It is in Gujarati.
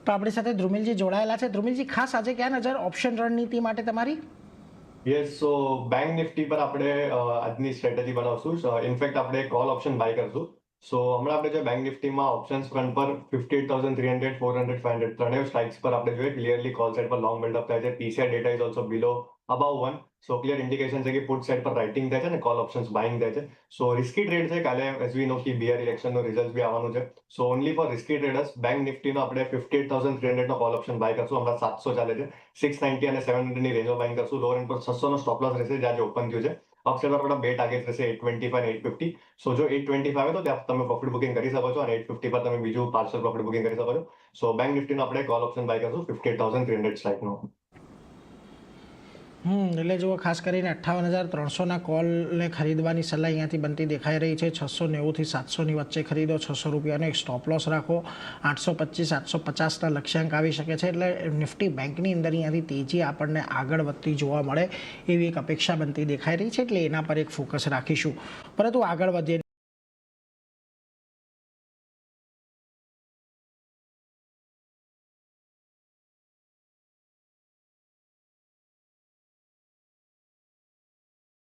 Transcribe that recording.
તો આપણી સાથે ધ્રુમિલજી જોડાયેલા છે. ધ્રુમિલજી, ખાસ આજે ક્યાં નજર ઓપ્શન રણનીતિ માટે તમારી? યસ, સો બેંક નિફ્ટી પર આપણે આજની સ્ટ્રેટેજી બનાવશું. ઇનફેક્ટ આપણે કોલ ઓપ્શન બાય કરશું. સો હમણાં આપણે જો બેંક નિફ્ટીમાં ઓપ્શન્સ ફ્રન્ટ પર 58,300, 400, 500 ત્રણેય સ્ટ્રાઇક્સ પર આપણે જોઈએ ક્લિયરલી કોલ સાઇડ પર લોંગ બિલ્ડઅપ થાય છે. PCI data is also below about 1. So clear indication છે કે પુટ સાઇડ પર રાઇટિંગ થાય છે અને કોલ ઓપ્શન્સ બાઇંગ થાય છે. સો રિસ્કી ટ્રેડ છે. કાલે એઝ વી નો કે બીઆર ઇલેક્શનનું રિઝલ્ટ બી આવવાનું છે. So only for risky traders bank નિફ્ટીનો આપણે 58,300 નો કોલ ઓપ્શન બાય કરશું. હમણાં 700 ચાલે છે. 690 અને 700 ની રેન્જો બાઇંગ કરશું. લોઅર એન્ડ પર 600 નો સ્ટોપ લોસ રહેશે જે આજે ઓપન થયું છે. અપસાઇડ પર આપણા બે ટાર્ગેટ રહેશે 825 અને 850. સો જો 825 આવે તો ત્યાં તમે પ્રોફિટ બુકિંગ કરી શકો છો અને 850 પર તમે બીજું પાર્સલ પ્રોફિટ બુકિંગ કરી શકો છો. સો બેંક નિફ્ટીનો આપણે કોલ ઓપ્શન બાય કરશું 58,300 સ્ટ્રાઇકનો. એટલે જુઓ, ખાસ કરીને 58,300ના કોલને ખરીદવાની સલાહ અહીંયાથી બનતી દેખાઈ રહી છે. 690થી 700ની વચ્ચે ખરીદો. 600 રૂપિયાનો એક સ્ટોપ લોસ રાખો. 825, 850ના લક્ષ્યાંક આવી શકે છે. એટલે નિફ્ટી બેંકની અંદર અહીંયાથી તેજી આપણને આગળ વધતી જોવા મળે એવી એક અપેક્ષા બનતી દેખાઈ રહી છે. એટલે એના પર એક ફોકસ રાખીશું. પરંતુ આગળ વધીએ.